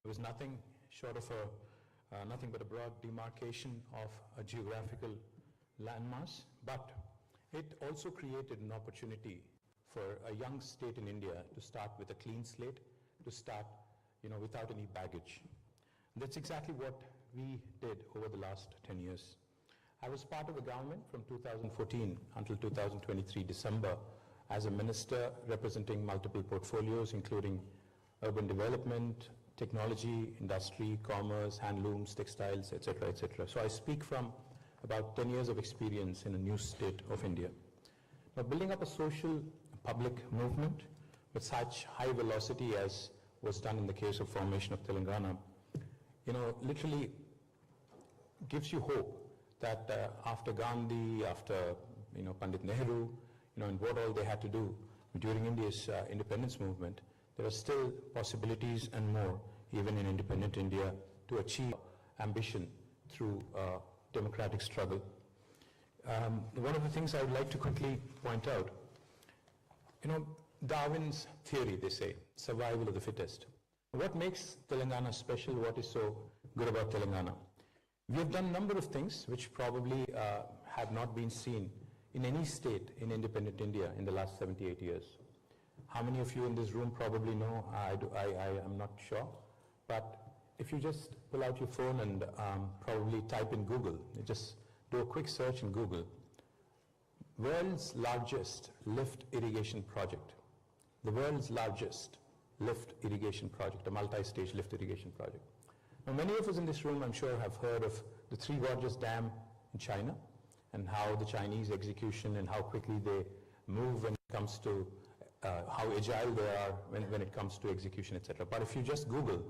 There was nothing short of nothing but a broad demarcation of a geographical landmass, but it also created an opportunity for a young state in India to start with a clean slate, to start, without any baggage. And that's exactly what we did over the last 10 years. I was part of the government from 2014 until 2023 December as a minister representing multiple portfolios, including urban development, technology, industry, commerce, handlooms, textiles, etc., etc. So I speak from about 10 years of experience in a new state of India. Now, building up a social public movement with such high velocity as was done in the case of formation of Telangana, literally gives you hope that after Gandhi, after Pandit Nehru, and what all they had to do during India's independence movement, there are still possibilities and more, even in independent India, to achieve ambition through democratic struggle. One of the things I would like to quickly point out, Darwin's theory, they say, survival of the fittest. What makes Telangana special? What is so good about Telangana? We have done a number of things which probably have not been seen in any state in independent India in the last 78 years. How many of you in this room probably know? I am not sure. But if you just pull out your phone and probably type in Google, just do a quick search in Google, world's largest lift irrigation project. The world's largest lift irrigation project, a multi-stage lift irrigation project. Now, many of us in this room, I'm sure, have heard of the Three Gorges Dam in China and how the Chinese execution and how quickly they move when it comes to how agile they are when it comes to execution, etc. But if you just Google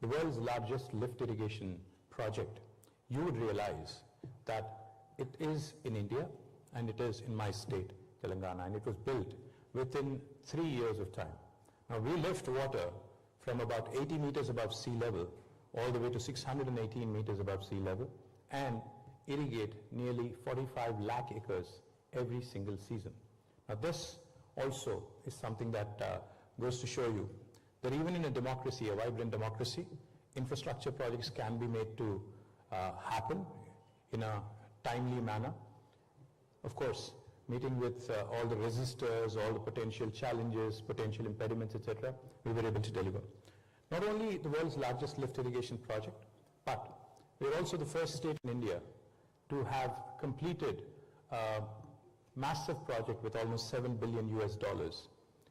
the world's largest lift irrigation project, you would realize that it is in India and it is in my state, Telangana, and it was built within 3 years of time. Now, we lift water from about 80 meters above sea level all the way to 618 meters above sea level and irrigate nearly 45 lakh acres every single season. Now, this also is something that goes to show you that even in a democracy, a vibrant democracy, infrastructure projects can be made to happen in a timely manner. Of course, meeting with all the resistors, all the potential challenges, potential impediments, etc., we were able to deliver. Not only the world's largest lift irrigation project, but we're also the first state in India to have completed massive project with almost $7 billion US,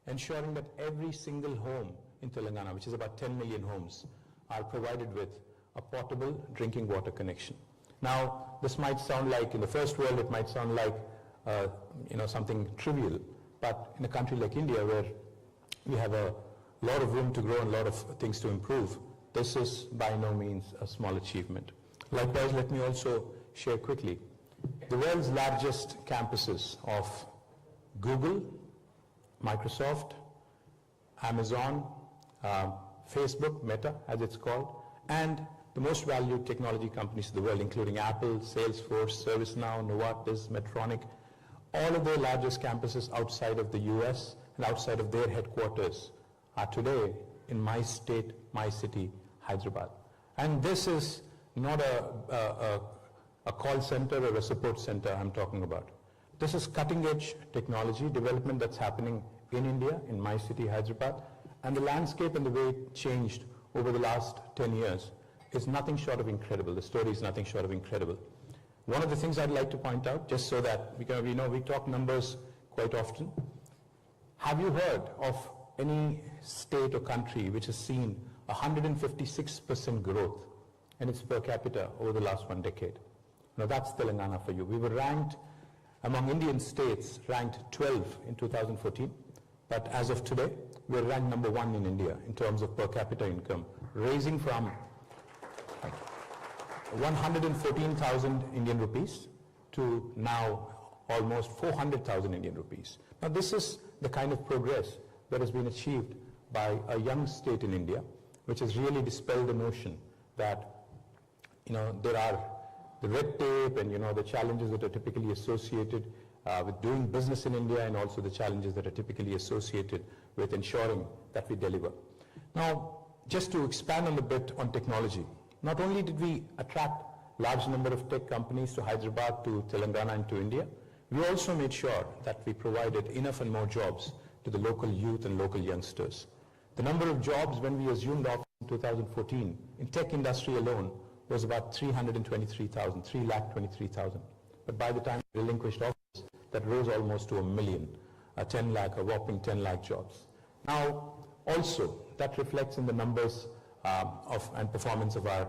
ensuring that every single home in Telangana, which is about 10 million homes, are provided with a portable drinking water connection. Now, this might sound like, in the first world, it might sound like something trivial, but in a country like India, where we have a lot of room to grow and a lot of things to improve, this is by no means a small achievement. Likewise, let me also share quickly the world's largest campuses of Google, Microsoft, Amazon, Facebook, Meta as it's called, and the most valued technology companies in the world, including Apple, Salesforce, ServiceNow, Novartis, Medtronic, all of their largest campuses outside of the US and outside of their headquarters are today in my state, my city, Hyderabad. And this is not a call center or a support center I'm talking about. This is cutting-edge technology development that's happening in India, in my city, Hyderabad, and the landscape and the way it changed over the last 10 years is nothing short of incredible. The story is nothing short of incredible. One of the things I'd like to point out, just so that we talk numbers quite often. Have you heard of any state or country which has seen 156% growth in its per capita over the last 1 decade? Now, that's Telangana for you. We were ranked among Indian states, ranked 12 in 2014, but as of today, we're ranked number 1 in India in terms of per capita income, raising from 114,000 Indian rupees to now almost 400,000 Indian rupees. Now, this is the kind of progress that has been achieved by a young state in India, which has really dispelled the notion that there are the red tape and the challenges that are typically associated with doing business in India, and also the challenges that are typically associated with ensuring that we deliver. Now, just to expand on the bit on technology, not only did we attract large number of tech companies to Hyderabad, to Telangana and to India, we also made sure that we provided enough and more jobs to the local youth and local youngsters. The number of jobs when we assumed office in 2014 in tech industry alone was about 323,000. But by the time we relinquished office, that rose almost to 1 million, a whopping 10 lakh jobs. Now, also, that reflects in the numbers and performance of our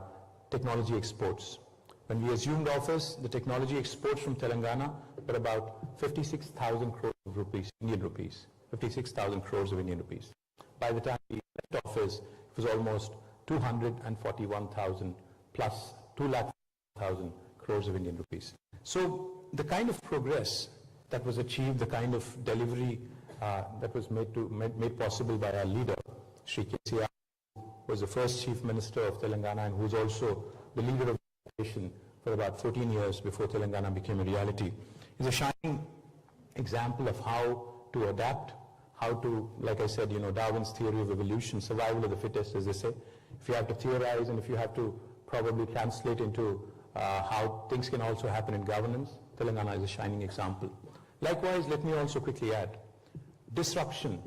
technology exports. When we assumed office, the technology exports from Telangana were about 56,000 crores of rupees, Indian rupees, 56,000 crores of Indian rupees. By the time we left office, it was almost 241,000 plus 2,00,000 crores of Indian rupees. So the kind of progress that was achieved, the kind of delivery that was made possible by our leader, Shri KTR, who was the first Chief Minister of Telangana and who was also the leader of the nation for about 14 years before Telangana became a reality, is a shining example of how to adapt, how to, like I said, Darwin's theory of evolution, survival of the fittest, as they say. If you have to theorize and if you have to probably translate into how things can also happen in governance, Telangana is a shining example. Likewise, let me also quickly add, disruption,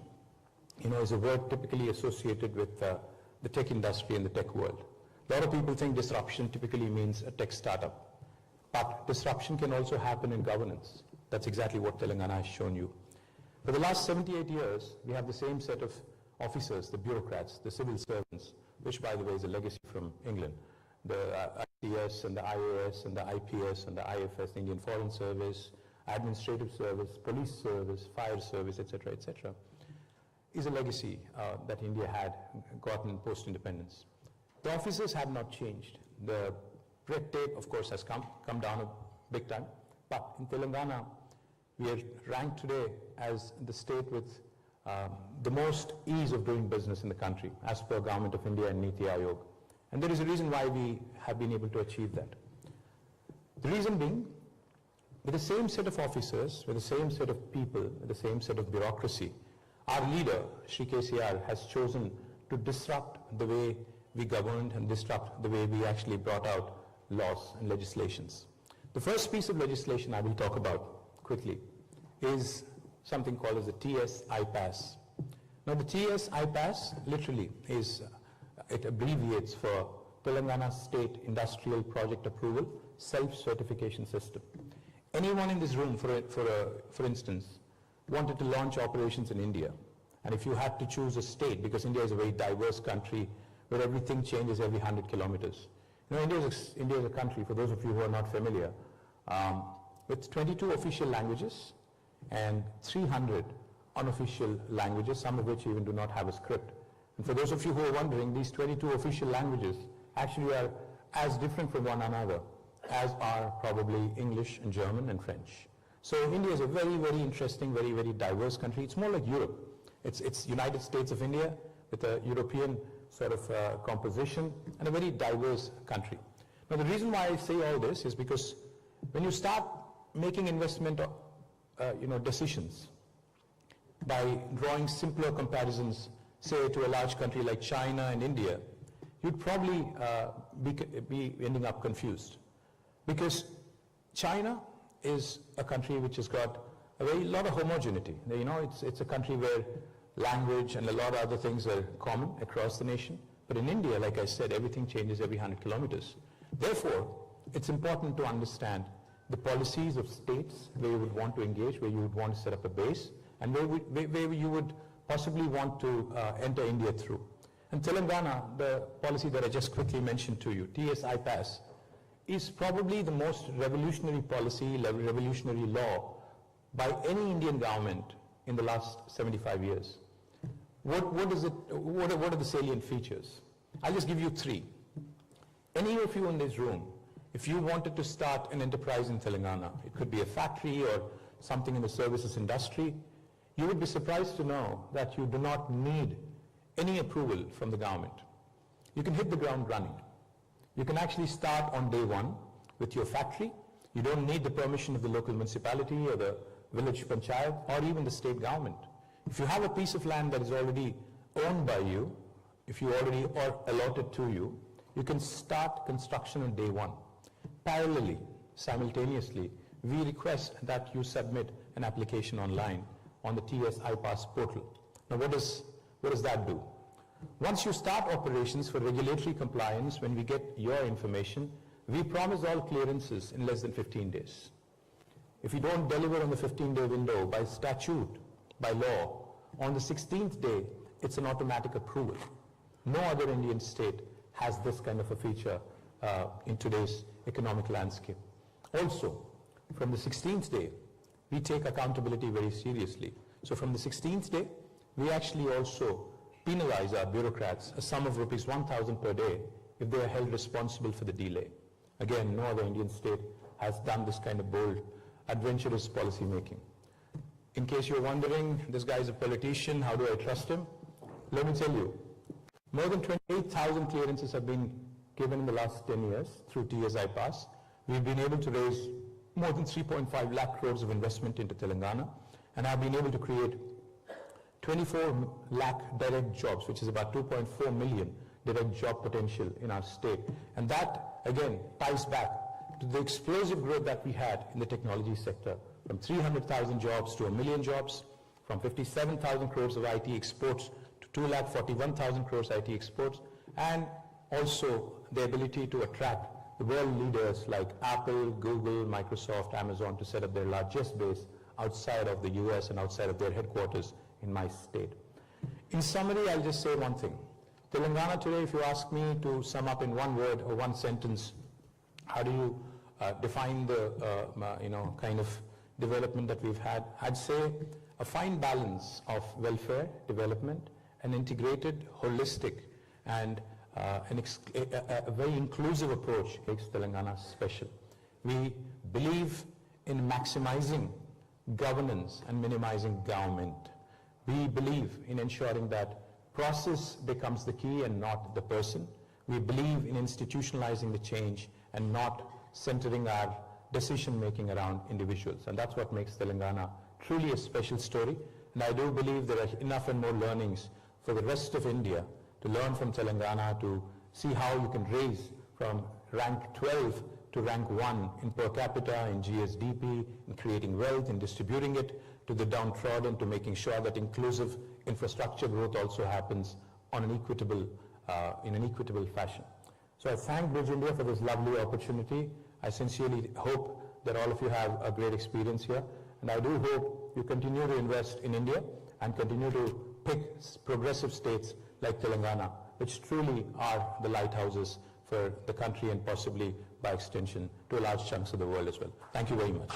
is a word typically associated with the tech industry and the tech world. A lot of people think disruption typically means a tech startup, but disruption can also happen in governance. That's exactly what Telangana has shown you. For the last 78 years, we have the same set of officers, the bureaucrats, the civil servants, which by the way is a legacy from England, the ICS and the IAS and the IPS and the IFS, the Indian Foreign Service, Administrative Service, Police Service, Fire Service, etc., etc., is a legacy that India had gotten post-independence. The officers have not changed. The red tape, of course, has come down a big time, but in Telangana, we are ranked today as the state with the most ease of doing business in the country, as per Government of India and Niti Aayog. And there is a reason why we have been able to achieve that. The reason being, with the same set of officers, with the same set of people, with the same set of bureaucracy, our leader, Shri KTR, has chosen to disrupt the way we governed and disrupt the way we actually brought out laws and legislations. The first piece of legislation I will talk about quickly is something called as the TS-IPAS. Now the TS-IPAS literally is, it abbreviates for Telangana State Industrial Project Approval Self-Certification System. Anyone in this room, for instance, wanted to launch operations in India, and if you had to choose a state, because India is a very diverse country where everything changes every 100 kilometers. India is a country, for those of you who are not familiar, with 22 official languages and 300 unofficial languages, some of which even do not have a script. And for those of you who are wondering, these 22 official languages actually are as different from one another as are probably English and German and French. So India is a very, very interesting, very, very diverse country. It's more like Europe. It's United States of India with a European sort of composition and a very diverse country. Now the reason why I say all this is because when you start making investment decisions by drawing simpler comparisons, say to a large country like China and India, you'd probably be ending up confused. Because China is a country which has got a very lot of homogeneity. It's a country where language and a lot of other things are common across the nation. But in India, like I said, everything changes every 100 kilometers. Therefore, it's important to understand the policies of states where you would want to engage, where you would want to set up a base, and where you would possibly want to enter India through. And Telangana, the policy that I just quickly mentioned to you, TS-IPAS, is probably the most revolutionary policy, revolutionary law by any Indian government in the last 75 years. What are the salient features? I'll just give you three. Any of you in this room, if you wanted to start an enterprise in Telangana, it could be a factory or something in the services industry, you would be surprised to know that you do not need any approval from the government. You can hit the ground running. You can actually start on day one with your factory. You don't need the permission of the local municipality or the village panchayat or even the state government. If you have a piece of land that is already owned by you, if you already are allotted to you, you can start construction on day one. Parallelly, simultaneously, we request that you submit an application online on the TS iPass portal. Now what does that do? Once you start operations for regulatory compliance, when we get your information, we promise all clearances in less than 15 days. If you don't deliver on the 15-day window by statute, by law, on the 16th day, it's an automatic approval. No other Indian state has this kind of a feature in today's economic landscape. Also, from the 16th day, we take accountability very seriously. So from the 16th day, we actually also penalize our bureaucrats a sum of rupees 1,000 per day if they are held responsible for the delay. Again, no other Indian state has done this kind of bold, adventurous policy making. In case you're wondering, this guy is a politician, how do I trust him? Let me tell you, more than 28,000 clearances have been given in the last 10 years through TS iPass. We've been able to raise more than 3.5 lakh crores of investment into Telangana, and have been able to create 24 lakh direct jobs, which is about 2.4 million direct job potential in our state. And that, again, ties back to the explosive growth that we had in the technology sector, from 300,000 jobs to 1 million jobs, from 57,000 crores of IT exports to 2,41,000 crores IT exports, and also the ability to attract the world leaders like Apple, Google, Microsoft, Amazon to set up their largest base outside of the US and outside of their headquarters in my state. In summary, I'll just say one thing. Telangana today, if you ask me to sum up in one word or one sentence, how do you define the kind of development that we've had? I'd say a fine balance of welfare, development, an integrated, holistic, and a very inclusive approach makes Telangana special. We believe in maximizing governance and minimizing government. We believe in ensuring that process becomes the key and not the person. We believe in institutionalizing the change and not centering our decision making around individuals. And that's what makes Telangana truly a special story. And I do believe there are enough and more learnings for the rest of India to learn from Telangana, to see how you can raise from rank 12 to rank 1 in per capita, in GSDP, in creating wealth, in distributing it to the downtrodden, to making sure that inclusive infrastructure growth also happens on an equitable, in an equitable fashion. So I thank Bridge India for this lovely opportunity. I sincerely hope that all of you have a great experience here, and I do hope you continue to invest in India and continue to pick progressive states like Telangana, which truly are the lighthouses for the country and possibly by extension to large chunks of the world as well. Thank you very much.